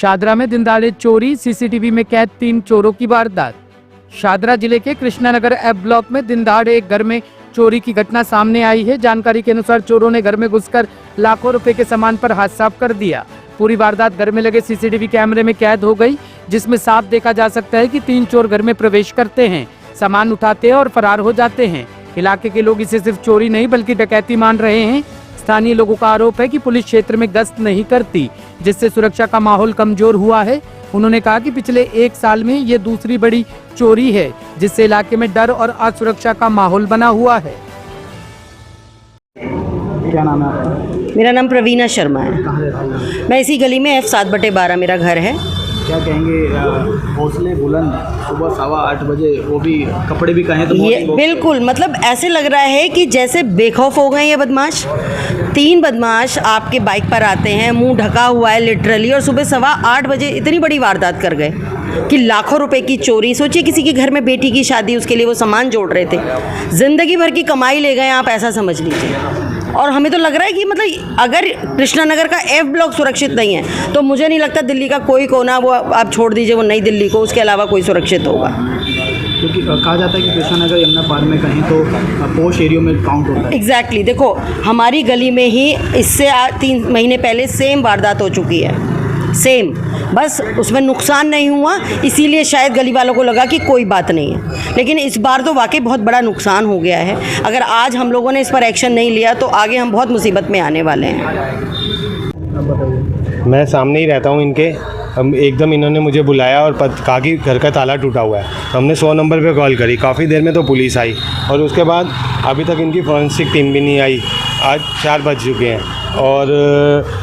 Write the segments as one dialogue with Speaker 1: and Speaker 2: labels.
Speaker 1: शादरा में दिनदहाड़े चोरी, सीसीटीवी में कैद 3 चोरों की वारदात। शादरा जिले के कृष्णानगर एफ ब्लॉक में दिनदहाड़े एक घर में चोरी की घटना सामने आई है। जानकारी के अनुसार चोरों ने घर में घुसकर लाखों रुपए के सामान पर हाथ साफ कर दिया। पूरी वारदात घर में लगे सीसीटीवी कैमरे में कैद हो गई, जिसमें साफ देखा जा सकता है कि 3 चोर घर में प्रवेश करते हैं, सामान उठाते हैं और फरार हो जाते हैं। इलाके के लोग इसे सिर्फ चोरी नहीं बल्कि डकैती मान रहे हैं। स्थानीय लोगों का आरोप है कि पुलिस क्षेत्र में गश्त नहीं करती, जिससे सुरक्षा का माहौल कमजोर हुआ है। उन्होंने कहा कि पिछले 1 साल में ये दूसरी बड़ी चोरी है, जिससे इलाके में डर और असुरक्षा का माहौल बना हुआ है।
Speaker 2: क्या नाम है आपका?
Speaker 3: मेरा नाम प्रवीणा शर्मा है। मैं इसी गली में F7/12 मेरा घर है।
Speaker 2: क्या कहेंगे, हौसले बुलंद, सुबह 8:15 बजे, वो भी कपड़े भी कहें तो
Speaker 3: ये बिल्कुल मतलब ऐसे लग रहा है कि जैसे बेखौफ हो गए ये बदमाश। 3 बदमाश आपके बाइक पर आते हैं, मुंह ढका हुआ है लिटरली, और सुबह 8:15 बजे इतनी बड़ी वारदात कर गए कि लाखों रुपए की चोरी। सोचिए किसी के घर में बेटी की शादी, उसके लिए वो सामान जोड़ रहे थे, ज़िंदगी भर की कमाई ले गए आप, ऐसा समझ लीजिए। और हमें तो लग रहा है कि मतलब अगर कृष्णानगर का F ब्लॉक सुरक्षित नहीं है तो मुझे नहीं लगता दिल्ली का कोई कोना, वो आप छोड़ दीजिए वो नई दिल्ली को, उसके अलावा कोई सुरक्षित होगा।
Speaker 2: क्योंकि कहा जाता है कि कृष्णानगर यमुना पार में कहीं तो पोश एरियो में काउंट होता है।
Speaker 3: एग्जैक्टली देखो हमारी गली में ही इससे 3 महीने पहले सेम वारदात हो चुकी है, सेम, बस उसमें नुकसान नहीं हुआ, इसीलिए शायद गली वालों को लगा कि कोई बात नहीं है। लेकिन इस बार तो वाकई बहुत बड़ा नुकसान हो गया है। अगर आज हम लोगों ने इस पर एक्शन नहीं लिया तो आगे हम बहुत मुसीबत में आने वाले हैं।
Speaker 4: मैं सामने ही रहता हूँ इनके। हम एकदम इन्होंने मुझे बुलाया और कहा कि घर का ताला टूटा हुआ है। तो हमने 100 नंबर पे कॉल करी, काफ़ी देर में तो पुलिस आई और उसके बाद अभी तक इनकी फॉरेंसिक टीम भी नहीं आई। आज 4 बज चुके हैं और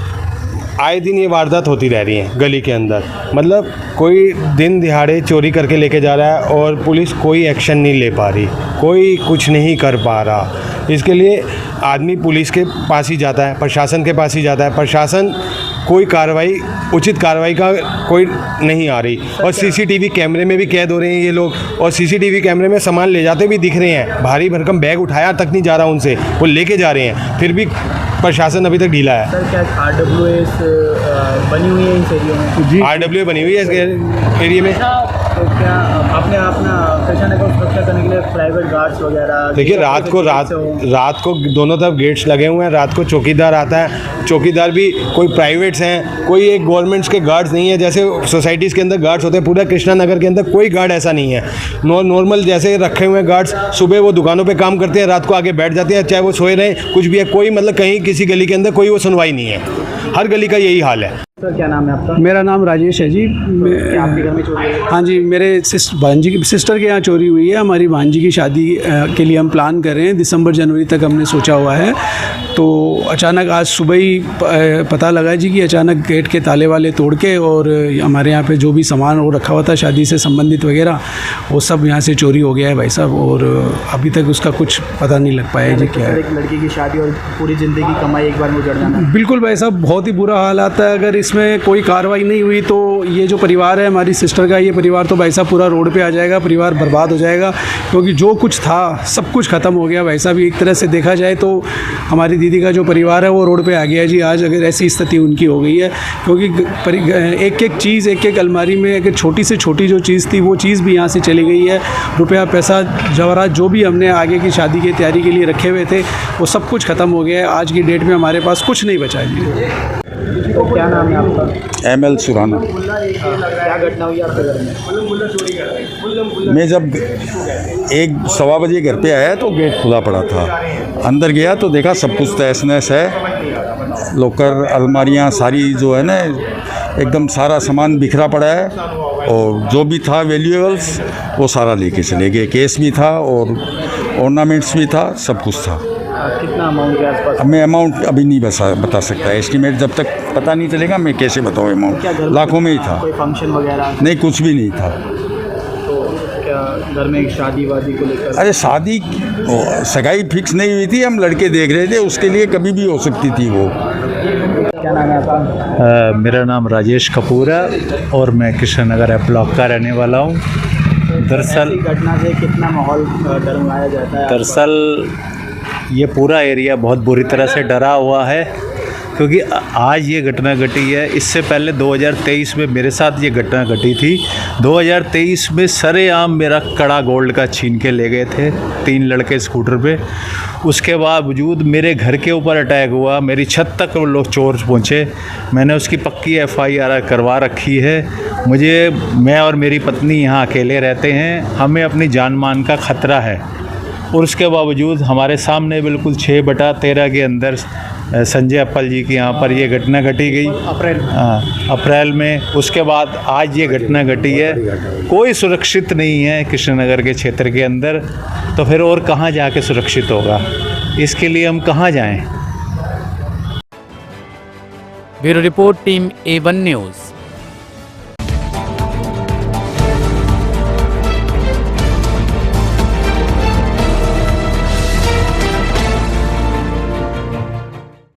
Speaker 4: आए दिन ये वारदात होती रह रही है गली के अंदर। मतलब कोई दिन दिहाड़े चोरी करके लेके जा रहा है और पुलिस कोई एक्शन नहीं ले पा रही, कोई कुछ नहीं कर पा रहा। इसके लिए आदमी पुलिस के पास ही जाता है, प्रशासन के पास ही जाता है, प्रशासन कोई कार्रवाई, उचित कार्रवाई का कोई नहीं आ रही। और सीसीटीवी कैमरे में भी कैद हो रहे हैं ये लोग, और सीसीटीवी कैमरे में सामान ले जाते भी दिख रहे हैं। भारी भरकम बैग उठाया तक नहीं जा रहा उनसे, वो लेके जा रहे हैं, फिर भी प्रशासन अभी तक ढीला है।
Speaker 2: सर क्या RWA बनी हुई है इस एरिया में?
Speaker 4: जी, RWA बनी हुई है इस एरिया में।
Speaker 2: तो क्या आपने अपना कृष्णानगर सुरक्षा करने के लिए प्राइवेट गार्ड्स वगैरह?
Speaker 4: देखिए रात को दोनों तरफ गेट्स लगे हुए हैं। रात को चौकीदार आता है, चौकीदार भी कोई प्राइवेट्स हैं, कोई एक गवर्नमेंट्स के गार्ड्स नहीं है। जैसे सोसाइटीज़ के अंदर गार्ड्स होते हैं, पूरा कृष्णानगर के अंदर कोई गार्ड ऐसा नहीं है। नॉर्मल जैसे रखे हुए हैं गार्ड्स, सुबह वो दुकानों पे काम करते हैं, रात को आगे बैठ जाते हैं, चाहे वो सोए रहें, कुछ भी है। कोई मतलब कहीं किसी गली के अंदर कोई वो सुनवाई नहीं है। हर गली का यही हाल है।
Speaker 2: सर क्या नाम है आपका?
Speaker 5: मेरा नाम राजेश है जी।
Speaker 2: क्या आपके घर में चोरी हुई है?
Speaker 5: हाँ जी, मेरे भांजी की सिस्टर के यहाँ चोरी हुई है। हमारी भांजी की शादी के लिए हम प्लान कर रहे हैं, दिसंबर जनवरी तक हमने सोचा हुआ है। तो अचानक आज सुबह ही पता लगा जी कि अचानक गेट के ताले वाले तोड़ के और हमारे यहाँ पे जो भी सामान वो रखा हुआ था शादी से संबंधित वगैरह, वो सब यहाँ से चोरी हो गया है भाई साहब। और अभी तक उसका कुछ पता नहीं लग पाया जी क्या है।
Speaker 2: एक लड़की की शादी और पूरी ज़िंदगी की कमाई एक बार में उजड़ जाना।
Speaker 5: बिल्कुल भाई साहब, बहुत ही बुरा हाल आता है। अगर इसमें कोई कार्रवाई नहीं हुई तो ये जो परिवार है हमारी सिस्टर का, ये परिवार तो भाई साहब पूरा रोड पे आ जाएगा, परिवार बर्बाद हो जाएगा। क्योंकि जो कुछ था सब कुछ ख़त्म हो गया भाई साहब। एक तरह से देखा जाए तो हमारी दीदी का जो परिवार है वो रोड पे आ गया जी आज, अगर ऐसी स्थिति उनकी हो गई है। क्योंकि एक एक चीज़, एक एक अलमारी में अगर छोटी से छोटी जो चीज़ थी वो चीज़ भी यहाँ से चली गई है। रुपया पैसा जवाहरात जो भी हमने आगे की शादी की तैयारी के लिए रखे हुए थे वो सब कुछ ख़त्म हो गया है। आज की डेट में हमारे पास कुछ नहीं बचा है जी।
Speaker 2: तो क्या नाम है आपका?
Speaker 6: ML सुराना।
Speaker 2: क्या घटना हुई आपके घर में?
Speaker 6: मैं जब 1-1:15 बजे घर पे आया तो गेट खुला पड़ा था। अंदर गया तो देखा सब कुछ तहस नहस है। लॉकर, अलमारियाँ सारी जो है ना, एकदम सारा सामान बिखरा पड़ा है। और जो भी था वैल्यूएबल्स वो सारा लेके चले गए। केस भी था और ऑर्नामेंट्स भी था, सब कुछ था।
Speaker 2: कितना अमाउंट के आसपास?
Speaker 6: मैं अमाउंट अभी नहीं बता सकता। एस्टिमेट जब तक पता नहीं चलेगा मैं कैसे बताऊँ अमाउंट। लाखों में ही था।
Speaker 2: कोई फंक्शन वगैरह?
Speaker 6: नहीं, कुछ भी नहीं था।
Speaker 2: तो क्या घर में एक शादी वादी को लेकर?
Speaker 6: अरे शादी सगाई फिक्स नहीं हुई थी, हम लड़के देख रहे थे, उसके लिए कभी भी हो सकती थी वो।
Speaker 2: क्या नाम है आपका?
Speaker 7: मेरा नाम राजेश कपूर है और मैं कृष्णानगर एफ ब्लॉक का रहने वाला हूँ। दरअसल
Speaker 2: घटना से कितना माहौल डरवाया जाता है?
Speaker 7: दरअसल ये पूरा एरिया बहुत बुरी तरह से डरा हुआ है। क्योंकि आज ये घटना घटी है, इससे पहले 2023 में मेरे साथ ये घटना घटी थी। 2023 में सरेआम मेरा कड़ा गोल्ड का छीन के ले गए थे 3 लड़के स्कूटर पे। उसके बावजूद मेरे घर के ऊपर अटैक हुआ, मेरी छत तक वो लोग चोर पहुँचे। मैंने उसकी पक्की FIR करवा रखी है। मैं और मेरी पत्नी यहाँ अकेले रहते हैं, हमें अपनी जान मान का ख़तरा है, और उसके बावजूद हमारे सामने बिल्कुल 6/13 के अंदर संजय अप्पल जी की यहाँ पर ये घटना घटी गई अप्रैल में। उसके बाद आज ये घटना घटी है। कोई सुरक्षित नहीं है कृष्णनगर के क्षेत्र के अंदर, तो फिर और कहाँ जाके सुरक्षित होगा? इसके लिए हम कहाँ जाएं?
Speaker 1: Bureau report, team A1 news.